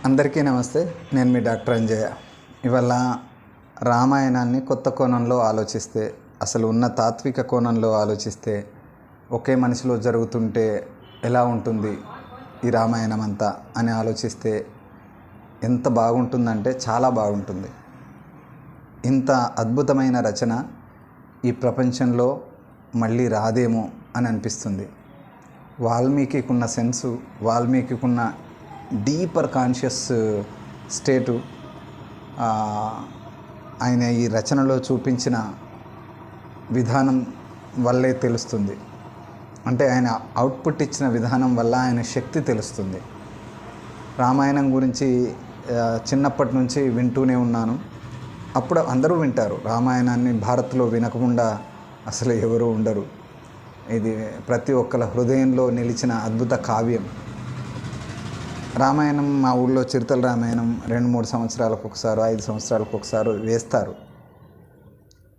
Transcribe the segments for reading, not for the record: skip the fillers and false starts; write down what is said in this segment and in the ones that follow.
అందరికీ నమస్తే. నేను మీ డాక్టర్ అంజయ్య. ఇవాళ రామాయణాన్ని కొత్త కోణంలో ఆలోచిస్తే, అసలు ఉన్న తాత్విక కోణంలో ఆలోచిస్తే, ఒకే మనిషిలో జరుగుతుంటే ఎలా ఉంటుంది ఈ రామాయణం అంతా అని ఆలోచిస్తే ఎంత బాగుంటుందంటే చాలా బాగుంటుంది. ఇంత అద్భుతమైన రచన ఈ ప్రపంచంలో మళ్ళీ రాదేమో అని అనిపిస్తుంది. వాల్మీకి ఉన్న సెన్సు, వాల్మీకి ఉన్న డీపర్ కాన్షియస్ స్టేటు ఆయన ఈ రచనలో చూపించిన విధానం వల్లే తెలుస్తుంది. అంటే ఆయన అవుట్పుట్ ఇచ్చిన విధానం వల్ల ఆయన శక్తి తెలుస్తుంది. రామాయణం గురించి చిన్నప్పటి నుంచి వింటూనే ఉన్నాను. అప్పుడు అందరూ వింటారు రామాయణాన్ని. భారత్లో వినకుండా అసలు ఎవరు ఉండరు. ఇది ప్రతి ఒక్కరి హృదయంలో నిలిచిన అద్భుత కావ్యం రామాయణం. మా ఊళ్ళో చిరుతల రామాయణం 2-3 సంవత్సరాలకు ఒకసారి, 5 సంవత్సరాలకు ఒకసారి వేస్తారు.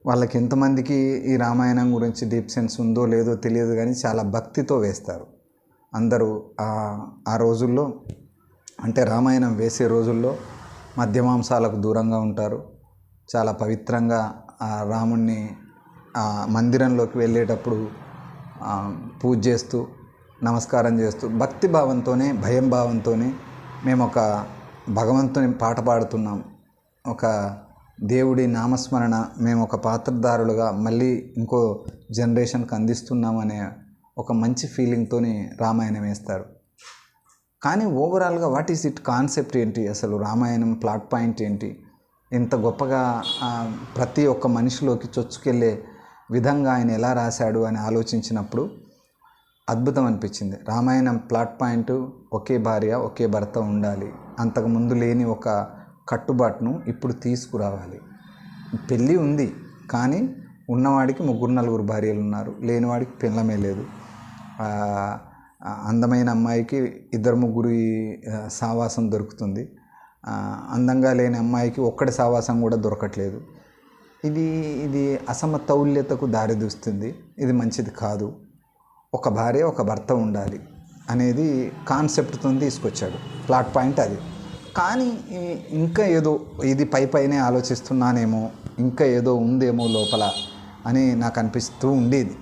వాళ్ళకి ఎంతమందికి ఈ రామాయణం గురించి డీప్ సెన్స్ ఉందో లేదో తెలియదు, కానీ చాలా భక్తితో వేస్తారు అందరూ. ఆ రోజుల్లో, అంటే రామాయణం వేసే రోజుల్లో మద్యమాంసాలకు దూరంగా ఉంటారు. చాలా పవిత్రంగా రాముణ్ణి మందిరంలోకి వెళ్ళేటప్పుడు పూజ చేస్తూ, నమస్కారం చేస్తూ, భక్తి భావంతోనే, భయం భావంతోనే మేము ఒక భగవంతుని పాట పాడుతున్నాం, ఒక దేవుడి నామస్మరణ మేము ఒక పాత్రధారులుగా మళ్ళీ ఇంకో జనరేషన్కి అందిస్తున్నామనే ఒక మంచి ఫీలింగ్తోని రామాయణం వేస్తారు. కానీ ఓవరాల్గా వాట్ ఈస్ ఇట్ కాన్సెప్ట్ ఏంటి, అసలు రామాయణం ప్లాట్ పాయింట్ ఏంటి, ఇంత గొప్పగా ప్రతి ఒక్క మనిషిలోకి చొచ్చుకెళ్ళే విధంగా ఆయన ఎలా రాశాడు అని ఆలోచించినప్పుడు అద్భుతం అనిపించింది. రామాయణం ప్లాట్ పాయింట్ ఒకే భార్య ఒకే భర్త ఉండాలి, అంతకుముందు లేని ఒక కట్టుబాటును ఇప్పుడు తీసుకురావాలి. పెళ్ళి ఉంది కానీ ఉన్నవాడికి 3-4 భార్యలు ఉన్నారు, లేనివాడికి పిల్లమే లేదు. అందమైన అమ్మాయికి 2-3 సావాసం దొరుకుతుంది, అందంగా లేని అమ్మాయికి ఒక్కడి సావాసం కూడా దొరకట్లేదు. ఇది అసమతౌల్యతకు దారితీస్తుంది. ఇది మంచిది కాదు. ఒక భార్య ఒక భర్త ఉండాలి అనేది కాన్సెప్ట్తో తీసుకొచ్చాడు. ప్లాట్ పాయింట్ అది. కానీ ఇంకా ఏదో ఇది పైనే ఆలోచిస్తున్నానేమో, ఇంకా ఏదో ఉందేమో లోపల అని నాకు అనిపిస్తూ ఉండేది.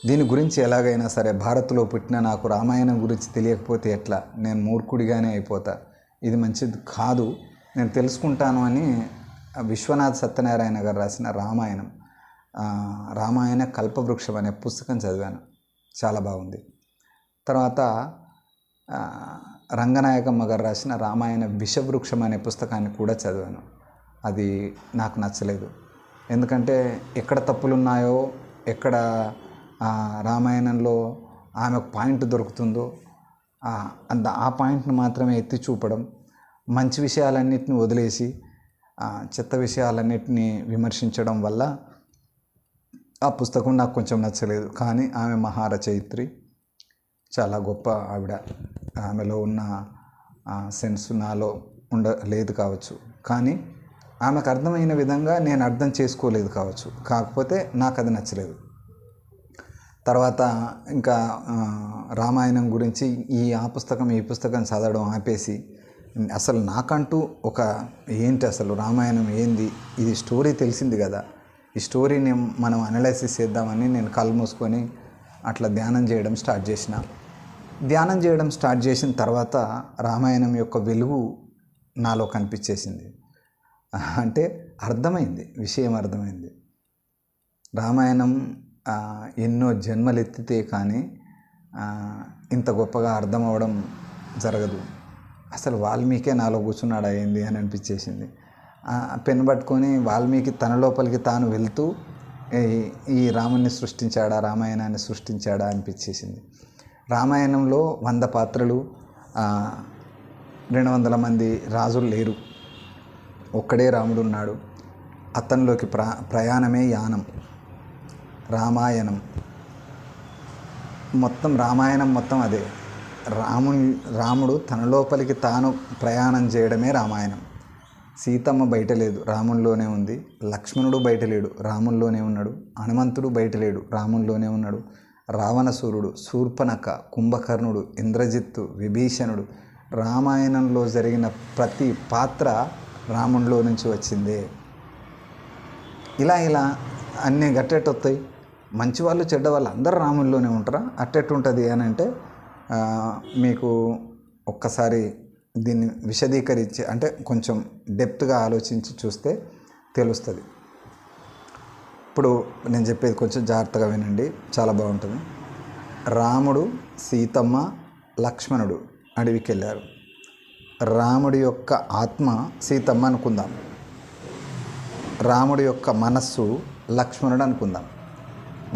దీని గురించి ఎలాగైనా సరే, భారత్లో పుట్టిన నాకు రామాయణం గురించి తెలియకపోతే ఎట్లా, నేను మూర్ఖుడిగానే అయిపోతా, ఇది మంచిది కాదు, నేను తెలుసుకుంటాను అని విశ్వనాథ్ సత్యనారాయణ గారు రాసిన రామాయణ కల్పవృక్షం అనే పుస్తకం చదివాను. చాలా బాగుంది. తర్వాత రంగనాయకమ్మ గారు రాసిన రామాయణ విషవృక్షం అనే పుస్తకాన్ని కూడా చదివాను. అది నాకు నచ్చలేదు. ఎందుకంటే ఎక్కడ తప్పులున్నాయో, ఎక్కడ రామాయణంలో ఆమె పాయింట్ దొరుకుతుందో ఆ పాయింట్ని మాత్రమే ఎత్తి చూపడం, మంచి విషయాలన్నిటిని వదిలేసి చెత్త విషయాలన్నిటిని విమర్శించడం వల్ల ఆ పుస్తకం నాకు కొంచెం నచ్చలేదు. కానీ ఆమె మహారచయిత్రి, చాలా గొప్ప ఆవిడ. ఆమెలో ఉన్న సెన్స్ నాలో లేదు కావచ్చు, కానీ ఆమెకు అర్థమైన విధంగా నేను అర్థం చేసుకోలేదు కావచ్చు. కాకపోతే నాకు అది నచ్చలేదు. తర్వాత ఇంకా రామాయణం గురించి ఈ పుస్తకం చదవడం ఆపేసి, అసలు నాకంటూ ఏంటి అసలు రామాయణం ఏంది, ఇది స్టోరీ తెలిసింది కదా, ఈ స్టోరీని మనం అనలైసిస్ చేద్దామని నేను కళ్ళు మూసుకొని అట్లా ధ్యానం చేయడం స్టార్ట్ చేసిన. ధ్యానం చేయడం స్టార్ట్ చేసిన తర్వాత రామాయణం యొక్క వెలుగు నాలో కనిపించేసింది. అంటే విషయం అర్థమైంది. రామాయణం ఎన్నో జన్మలెత్తితే కానీ ఇంత గొప్పగా అర్థం అవ్వడం జరగదు. అసలు వాల్మీకే నాలో కూర్చున్నాడా ఏంది అని అనిపించేసింది. పెన్ పట్టుకొని వాల్మీకి తన లోపలికి తాను వెళ్తూ ఈ రాముణ్ణి సృష్టించాడా, రామాయణాన్ని సృష్టించాడా అనిపించేసింది. రామాయణంలో 100 పాత్రలు, 200 మంది రాజులు లేరు, ఒక్కడే రాముడు ఉన్నాడు. అతనిలోకి ప్రయాణమే యానం, రామాయణం మొత్తం. రామాయణం మొత్తం అదే. రాముడు తన లోపలికి తాను ప్రయాణం చేయడమే రామాయణం. సీతమ్మ బయట లేదు, రాముల్లోనే ఉంది. లక్ష్మణుడు బయట లేడు, రాముల్లోనే ఉన్నాడు. హనుమంతుడు బయట లేడు, రాముల్లోనే ఉన్నాడు. రావణసూరుడు, శూర్పణఖ, కుంభకర్ణుడు, ఇంద్రజిత్తు, విభీషణుడు, రామాయణంలో జరిగిన ప్రతి పాత్ర రామునిలో నుంచి వచ్చిందే. ఇలా అన్నీ గట్టెట్టొస్తాయి. మంచి వాళ్ళు చెడ్డ వాళ్ళు అందరూ రాముల్లోనే ఉంటారా? అట్టెట్టుంటుంది అని అంటే మీకు ఒక్కసారి దీన్ని విశదీకరించి అంటే కొంచెం డెప్త్గా ఆలోచించి చూస్తే తెలుస్తుంది. ఇప్పుడు నేను చెప్పేది కొంచెం జాగ్రత్తగా వినండి, చాలా బాగుంటుంది. రాముడు, సీతమ్మ, లక్ష్మణుడు అడవికి వెళ్ళారు. రాముడి యొక్క ఆత్మ సీతమ్మ అనుకుందాం, రాముడి యొక్క మనస్సు లక్ష్మణుడు అనుకుందాం.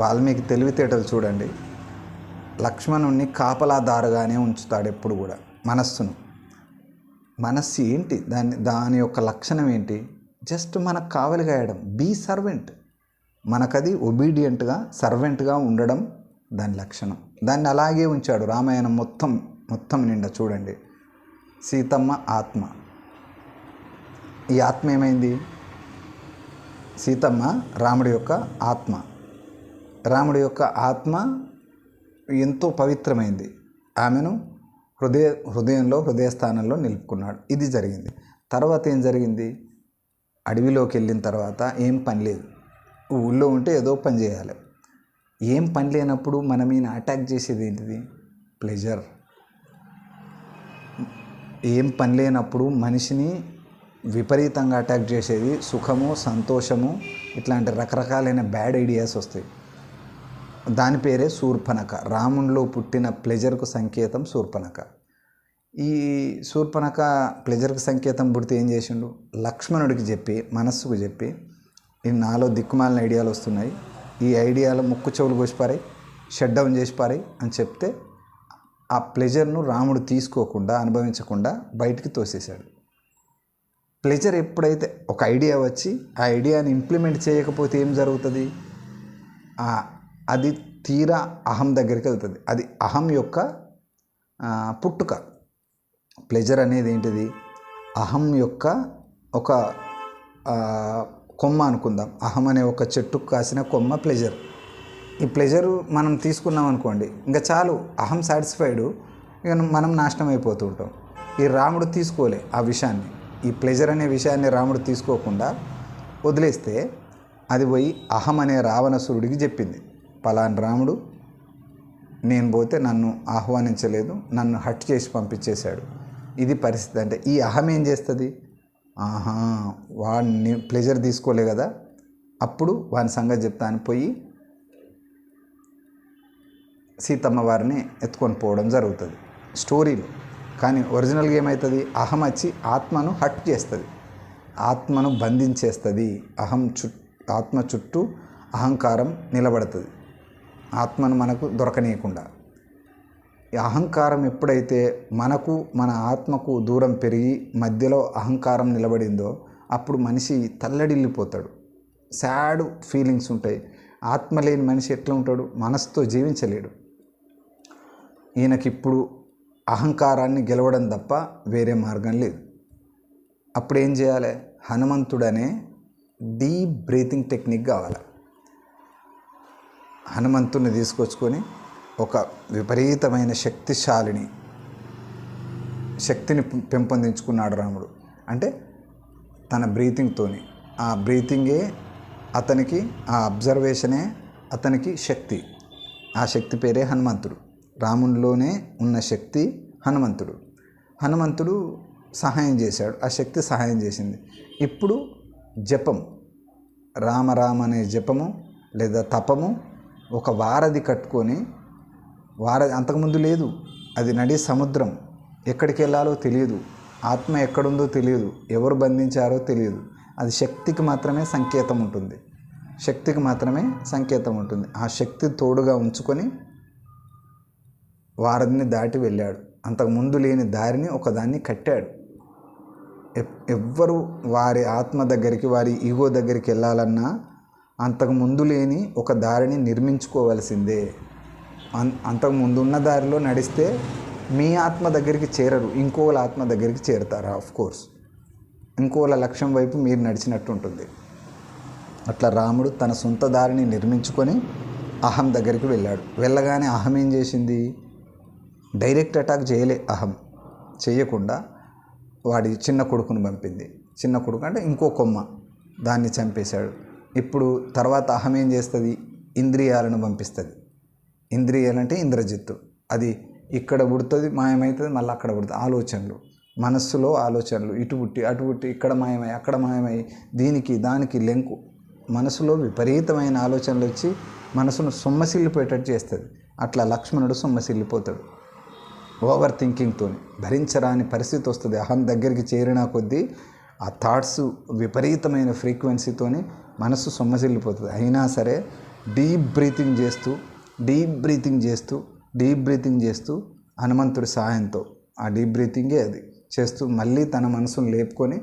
వాల్మీకి తెలివితేటలు చూడండి. లక్ష్మణుడిని కాపలాదారుగానే ఉంచుతాడు ఎప్పుడు కూడా. మనస్సు ఏంటి, దాని యొక్క లక్షణం ఏంటి? జస్ట్ మనకు కావలి కాయడం, బీ సర్వెంట్. మనకది ఒబీడియంట్గా సర్వెంట్గా ఉండడం దాని లక్షణం. దాన్ని అలాగే ఉంచాడు రామాయణం మొత్తం నిండా. చూడండి, సీతమ్మ ఆత్మ. ఈ ఆత్మ ఏమైంది? సీతమ్మ రాముడి యొక్క ఆత్మ. రాముడి యొక్క ఆత్మ ఎంతో పవిత్రమైంది. ఆమెను హృదయ స్థానంలో నిలుపుకున్నాడు. ఇది జరిగింది. తర్వాత ఏం జరిగింది? అడవిలోకి వెళ్ళిన తర్వాత ఏం పని లేదు. ఊళ్ళో ఉంటే ఏదో పని చేయాలి. ఏం పని లేనప్పుడు మన మీద అటాక్ చేసేది ఏంటిది? ప్లెజర్. ఏం పని లేనప్పుడు మనిషిని విపరీతంగా అటాక్ చేసేది సుఖము, సంతోషము, ఇట్లాంటి రకరకాలైన బ్యాడ్ ఐడియాస్ వస్తాయి. దాని పేరే శూర్పణఖ. రామునిలో పుట్టిన ప్లెజర్కు సంకేతం శూర్పణఖ. ఈ శూర్పణఖ ప్లెజర్కు సంకేతం పుడితే ఏం చేసిండు? లక్ష్మణుడికి చెప్పి, మనస్సుకు చెప్పి, ఈ నాలో దిక్కుమాలిన ఐడియాలు వస్తున్నాయి, ఈ ఐడియాలు ముక్కు చెవులు కోసిపారాయి, షట్ డౌన్ చేసిపారాయి అని చెప్తే ఆ ప్లెజర్ను రాముడు తీసుకోకుండా, అనుభవించకుండా బయటికి తోసేశాడు. ప్లెజర్ ఎప్పుడైతే ఒక ఐడియా వచ్చి ఆ ఐడియాని ఇంప్లిమెంట్ చేయకపోతే ఏం జరుగుతుంది? అది తీరా అహం దగ్గరికి వెళ్తుంది. అది అహం యొక్క పుట్టుక. ప్లెజర్ అనేది ఏంటిది? అహం యొక్క ఒక కొమ్మ అనుకుందాం. అహం అనే ఒక చెట్టుకు కాసిన కొమ్మ ప్లెజర్. ఈ ప్లెజరు మనం తీసుకున్నాం అనుకోండి, ఇంకా చాలు, అహం సాటిస్ఫైడ్, ఇక మనం నాశనం అయిపోతూ ఉంటాం. ఈ రాముడు తీసుకోలే ఆ విషయాన్ని. ఈ ప్లెజర్ అనే విషయాన్ని రాముడు తీసుకోకుండా వదిలేస్తే అది పోయి అహం అనే రావణాసురుడికి చెప్పింది, పలానా రాముడు నేను పోతే నన్ను ఆహ్వానించలేదు, నన్ను హట్ చేసి పంపించేశాడు. ఇది పరిస్థితి. అంటే ఈ అహం ఏం చేస్తుంది? వాడిని ప్లెజర్ తీసుకోలే కదా, అప్పుడు వాని సంగతి చెప్తాను పోయి సీతమ్మ వారిని ఎత్తుకొని పోవడం జరుగుతుంది స్టోరీలో. కానీ ఒరిజినల్గా ఏమవుతుంది? అహం వచ్చి ఆత్మను హట్ చేస్తుంది, ఆత్మను బంధించేస్తుంది. ఆత్మ చుట్టూ అహంకారం నిలబడుతుంది, ఆత్మను మనకు దొరకనీయకుండా. ఈ అహంకారం ఎప్పుడైతే మనకు మన ఆత్మకు దూరం పెరిగి మధ్యలో అహంకారం నిలబడిందో అప్పుడు మనిషి తల్లడిల్లిపోతాడు. సాడ్ ఫీలింగ్స్ ఉంటాయి. ఆత్మ లేని మనిషి ఎట్లా ఉంటాడు? మనసుతో జీవించలేడు. ఈయనకిప్పుడు అహంకారాన్ని గెలవడం తప్ప వేరే మార్గం లేదు. అప్పుడు ఏం చేయాలి? హనుమంతుడనే డీప్ బ్రీతింగ్ టెక్నిక్ కావాలి. హనుమంతుడిని తీసుకొచ్చుకొని ఒక విపరీతమైన శక్తిని పెంపొందించుకున్నాడు రాముడు. అంటే తన బ్రీతింగ్తోని, ఆ బ్రీతింగే అతనికి, ఆ అబ్జర్వేషనే అతనికి శక్తి. ఆ శక్తి పేరే హనుమంతుడు. రామునిలోనే ఉన్న శక్తి హనుమంతుడు సహాయం చేశాడు, ఆ శక్తి సహాయం చేసింది. ఇప్పుడు జపం, రామ అనే జపము లేదా తపము ఒక వారధి కట్టుకొని, అంతకుముందు లేదు, అది నడి సముద్రం, ఎక్కడికి వెళ్ళాలో తెలియదు, ఆత్మ ఎక్కడుందో తెలియదు, ఎవరు బంధించారో తెలియదు. అది శక్తికి మాత్రమే సంకేతం ఉంటుంది. ఆ శక్తి తోడుగా ఉంచుకొని వారధిని దాటి వెళ్ళాడు. అంతకుముందు లేని దారిని ఒకదాన్ని కట్టాడు. ఎవ్వరు వారి ఆత్మ దగ్గరికి, వారి ఈగో దగ్గరికి వెళ్ళాలన్నా అంతకుముందు లేని ఒక దారిని నిర్మించుకోవాల్సిందే. అంతకుముందు ఉన్న దారిలో నడిస్తే మీ ఆత్మ దగ్గరికి చేరరు, ఇంకోళ్ళ ఆత్మ దగ్గరికి చేరుతారు. ఆఫ్కోర్స్ ఇంకోళ్ళ లక్ష్యం వైపు మీరు నడిచినట్టు ఉంటుంది. అట్లా రాముడు తన సొంత దారిని నిర్మించుకొని అహం దగ్గరికి వెళ్ళాడు. వెళ్ళగానే అహం ఏం చేసింది? డైరెక్ట్ అటాక్ చేయలే అహం. చేయకుండా వాడి చిన్న కొడుకును పంపింది. చిన్న కొడుకు అంటే ఇంకో కొమ్మ, దాన్ని చంపేశాడు. ఇప్పుడు తర్వాత అహం ఏం చేస్తుంది? ఇంద్రియాలను పంపిస్తుంది. ఇంద్రియాలంటే ఇంద్రజిత్తు, అది ఇక్కడ పుడుతుంది, మాయమవుతుంది, మళ్ళీ అక్కడ పుడుతుంది. ఆలోచనలు, మనస్సులో ఆలోచనలు, ఇటు పుట్టి అటు పుట్టి, ఇక్కడ మాయమై అక్కడ మాయమై, దీనికి దానికి లెంకు, మనసులో విపరీతమైన ఆలోచనలు వచ్చి మనసును సొమ్మసిల్లిపోయేటట్టు చేస్తుంది. అట్లా లక్ష్మణుడు సొమ్మసిల్లిపోతాడు ఓవర్ థింకింగ్తో. భరించరాని పరిస్థితి వస్తుంది. అహం దగ్గరికి చేరిన కొద్దీ ఆ థాట్స్ విపరీతమైన ఫ్రీక్వెన్సీతోని మనసు సొమ్మసిల్లిపోతుంది. అయినా సరే డీప్ బ్రీతింగ్ చేస్తూ హనుమంతుడి సహాయంతో, ఆ డీప్ బ్రీతింగే అది చేస్తూ మళ్ళీ తన మనసును లేపుకొని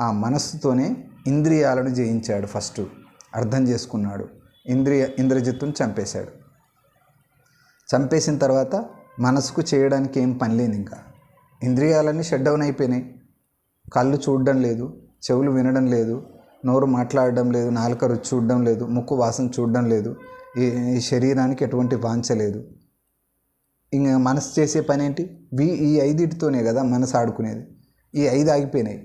ఆ మనస్సుతోనే ఇంద్రియాలను జయించాడు. ఫస్ట్ అర్థం చేసుకున్నాడు. ఇంద్రజిత్తుని చంపేశాడు. చంపేసిన తర్వాత మనసుకు చేయడానికి ఏం పని లేదు. ఇంకా ఇంద్రియాలన్నీ షట్ డౌన్ అయిపోయినాయి. కళ్ళు చూడడం లేదు, చెవులు వినడం లేదు, నోరు మాట్లాడడం లేదు, నాలుక రుచి చూడడం లేదు, ముక్కు వాసన చూడడం లేదు, ఈ శరీరానికి ఎటువంటి వాంఛ లేదు. ఇంకా మనసు చేసే పని ఏంటి? ఈ 5 కదా మనసు ఆడుకునేది. ఈ 5 ఆగిపోయినాయి.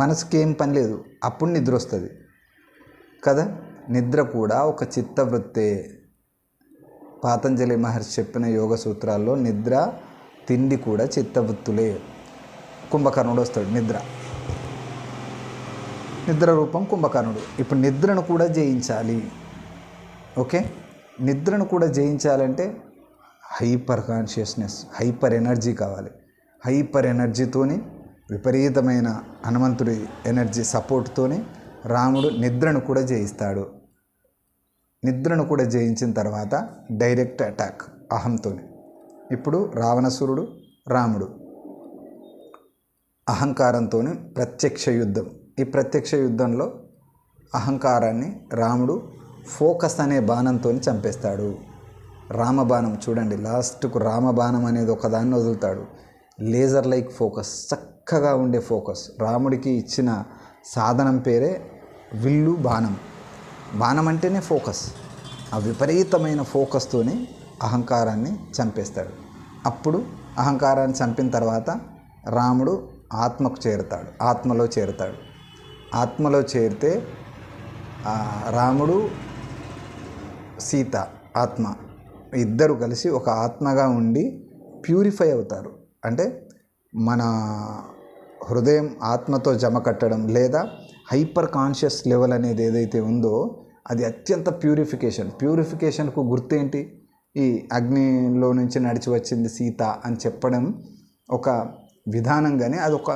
మనసుకి ఏం పని లేదు. అప్పుడు నిద్ర వస్తుంది కదా. నిద్ర కూడా ఒక చిత్తవృత్తే. పాతంజలి మహర్షి చెప్పిన యోగ సూత్రాల్లో నిద్ర, తిండి కూడా చిత్తవృత్తులే. కుంభకర్ణుడు వస్తాడు, నిద్ర రూపం కుంభకర్ణుడు. ఇప్పుడు నిద్రను కూడా జయించాలి. ఓకే, నిద్రను కూడా జయించాలంటే హైపర్ కాన్షియస్నెస్, హైపర్ ఎనర్జీ కావాలి. హైపర్ ఎనర్జీతోని, విపరీతమైన హనుమంతుడి ఎనర్జీ సపోర్ట్తోని రాముడు నిద్రను కూడా జయిస్తాడు. నిద్రను కూడా జయించిన తర్వాత డైరెక్ట్ అటాక్ అహంతో. ఇప్పుడు రావణాసురుడు, రాముడు అహంకారంతో ప్రత్యక్ష యుద్ధం. ఈ ప్రత్యక్ష యుద్ధంలో అహంకారాన్ని రాముడు ఫోకస్ అనే బాణంతో చంపేస్తాడు. రామబాణం చూడండి, లాస్ట్కు రామబాణం అనేది ఒకదాన్ని వదులుతాడు. లేజర్ లైక్ ఫోకస్, చక్కగా ఉండే ఫోకస్. రాముడికి ఇచ్చిన సాధనం పేరే విల్లు, బాణం. బాణం అంటేనే ఫోకస్. ఆ విపరీతమైన ఫోకస్తోనే అహంకారాన్ని చంపేస్తాడు. అప్పుడు అహంకారాన్ని చంపిన తర్వాత రాముడు ఆత్మకు చేరుతాడు, ఆత్మలో చేరుతాడు. ఆత్మలో చేరితే రాముడు, సీత, ఆత్మ ఇద్దరు కలిసి ఒక ఆత్మగా ఉండి ప్యూరిఫై అవుతారు. అంటే మన హృదయం ఆత్మతో జమ కట్టడం, లేదా హైపర్ కాన్షియస్ లెవెల్ అనేది ఏదైతే ఉందో అది అత్యంత ప్యూరిఫికేషన్కు గుర్తేంటి? ఈ అగ్నిలో నుంచి నడిచి వచ్చింది సీత అని చెప్పడం ఒక విధానంగానే అదొక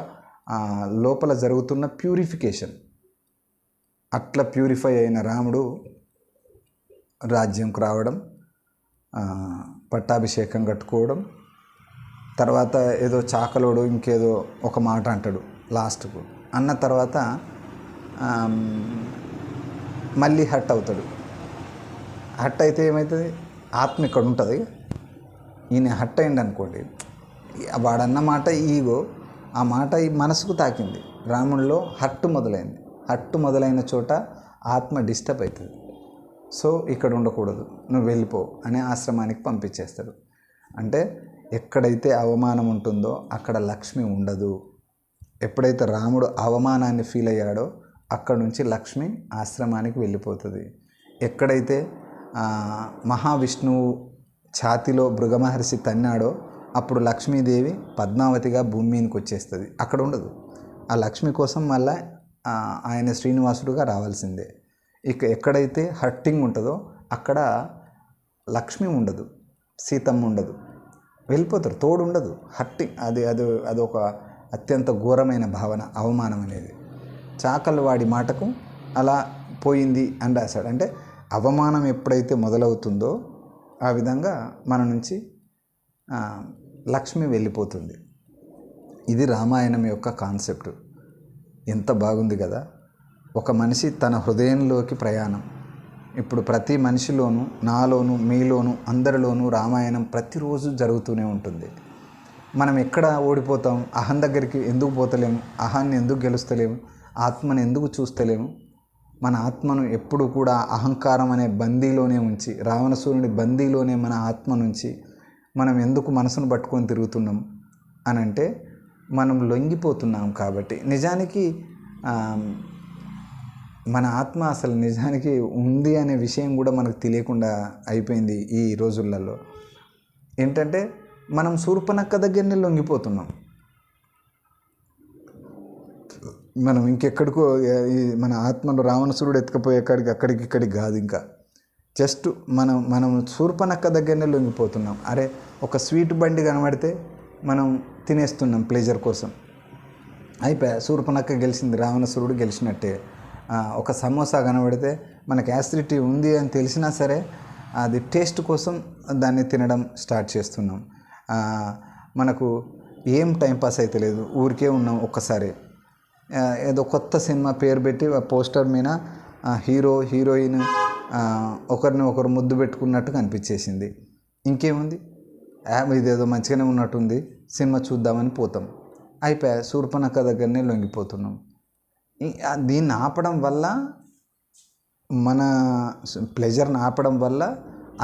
లోపల జరుగుతున్న ప్యూరిఫికేషన్. అట్లా ప్యూరిఫై అయిన రాముడు రాజ్యంకు రావడం, పట్టాభిషేకం కట్టుకోవడం, తర్వాత ఏదో చాకలోడు ఇంకేదో ఒక మాట అంటాడు లాస్ట్కు. అన్న తర్వాత మళ్ళీ హట్ అవుతాడు. హట్ అయితే ఏమవుతుంది? ఆత్మ ఇక్కడ ఉంటుంది. ఈయన హట్ అయింది అనుకోండి, వాడన్న మాట ఈగో, ఆ మాట ఈ మనసుకు తాకింది. రాముడిలో హట్టు మొదలైంది. హట్టు మొదలైన చోట ఆత్మ డిస్టర్బ్ అవుతుంది. సో ఇక్కడ ఉండకూడదు, నువ్వు వెళ్ళిపో అనే ఆశ్రమానికి పంపించేస్తాడు. అంటే ఎక్కడైతే అవమానం ఉంటుందో అక్కడ లక్ష్మి ఉండదు. ఎప్పుడైతే రాముడు అవమానాన్ని ఫీల్ అయ్యాడో అక్కడ నుంచి లక్ష్మి ఆశ్రమానికి వెళ్ళిపోతుంది. ఎక్కడైతే మహావిష్ణువు ఛాతిలో భృగమహర్షి తన్నాడో అప్పుడు లక్ష్మీదేవి పద్మావతిగా భూమి మీదకి వచ్చేస్తుంది. అక్కడ ఉండదు. ఆ లక్ష్మి కోసం మళ్ళీ ఆయన శ్రీనివాసుడుగా రావాల్సిందే. ఇక ఎక్కడైతే హట్టింగ్ ఉంటుందో అక్కడ లక్ష్మి ఉండదు, సీతమ్మ ఉండదు, వెళ్ళిపోతారు. తోడు ఉండదు. హట్టింగ్ అది ఒక అత్యంత ఘోరమైన భావన, అవమానం అనేది. చాకలు వాడి మాటకు అలా పోయింది అని రాశాడు. అంటే అవమానం ఎప్పుడైతే మొదలవుతుందో ఆ విధంగా మన నుంచి లక్ష్మి వెళ్ళిపోతుంది. ఇది రామాయణం యొక్క కాన్సెప్ట్. ఎంత బాగుంది కదా. ఒక మనిషి తన హృదయంలోకి ప్రయాణం. ఇప్పుడు ప్రతి మనిషిలోనూ, నాలోనూ, మీలోనూ, అందరిలోనూ రామాయణం ప్రతిరోజు జరుగుతూనే ఉంటుంది. మనం ఎక్కడ ఓడిపోతాం? అహం దగ్గరికి ఎందుకు పోతలేము? అహాన్ని ఎందుకు గెలుస్తలేము? ఆత్మను ఎందుకు చూస్తలేము? మన ఆత్మను ఎప్పుడు కూడా అహంకారం అనే బందీలోనే ఉంచి, రావణాసురుని బందీలోనే మన ఆత్మ నుంచి మనం ఎందుకు మనసును పట్టుకొని తిరుగుతున్నాం అని అంటే మనం లొంగిపోతున్నాం. కాబట్టి నిజానికి మన ఆత్మ అసలు నిజానికి ఉంది అనే విషయం కూడా మనకు తెలియకుండా అయిపోయింది ఈ రోజులలో. ఏంటంటే మనం శూర్పణఖ దగ్గరనే లొంగిపోతున్నాం. మనం ఇంకెక్కడికో మన ఆత్మను రావణాసురుడు ఎత్తుకపోయే అక్కడికి ఇక్కడికి కాదు. ఇంకా జస్ట్ మనం శూర్పణఖ దగ్గరనే లొంగిపోతున్నాం. అరే ఒక స్వీట్ బండి కనబడితే మనం తినేస్తున్నాం ప్లెజర్ కోసం. అయిపోయా, శూర్పణఖ గెలిచింది, రావణాసురుడు గెలిచినట్టే. ఒక సమోసా కనబడితే మనకు యాసిడిటీ ఉంది అని తెలిసినా సరే అది టేస్ట్ కోసం దాన్ని తినడం స్టార్ట్ చేస్తున్నాం. మనకు ఏం టైంపాస్ అయితే లేదు, ఊరికే ఉన్నాం. ఒక్కసారి ఏదో కొత్త సినిమా పేరు పెట్టి పోస్టర్ మీద హీరో హీరోయిన్ ఒకరిని ఒకరు ముద్దు పెట్టుకున్నట్టు కనిపించేసింది. ఇంకేముంది, ఇదేదో మంచిగానే ఉన్నట్టుంది, సినిమా చూద్దామని పోతాం. అయిపోయా, శూర్పణఖ దగ్గరనే లొంగిపోతున్నాం. దీన్ని ఆపడం వల్ల, మన ప్లెజర్ని ఆపడం వల్ల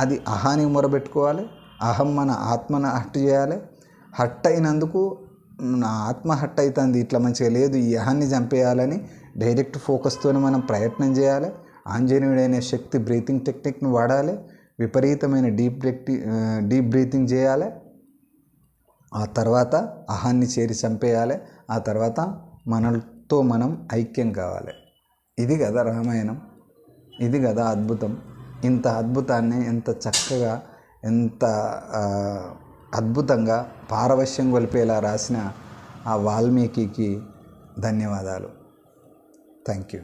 అది అహానికి మొరబెట్టుకోవాలి. అహం మన ఆత్మను హట్ చేయాలి. హట్ అయినందుకు నా ఆత్మ హట్ అవుతుంది, ఇట్లా మంచిగా లేదు, ఈ అహాన్ని చంపేయాలని డైరెక్ట్ ఫోకస్తోనే మనం ప్రయత్నం చేయాలి. ఆంజనేయుడైన శక్తి బ్రీతింగ్ టెక్నిక్ను వాడాలి. విపరీతమైన డీప్ బ్రీతింగ్ చేయాలి. ఆ తర్వాత అహాన్ని చేరి చంపేయాలి. ఆ తర్వాత మనతో మనం ఐక్యం కావాలి. ఇది కదా రామాయణం, ఇది కదా అద్భుతం. ఇంత అద్భుతాన్ని ఎంత చక్కగా, ఎంత అద్భుతంగా పారవశ్యం గొలిపేలా రాసిన ఆ వాల్మీకి ధన్యవాదాలు. Thank you.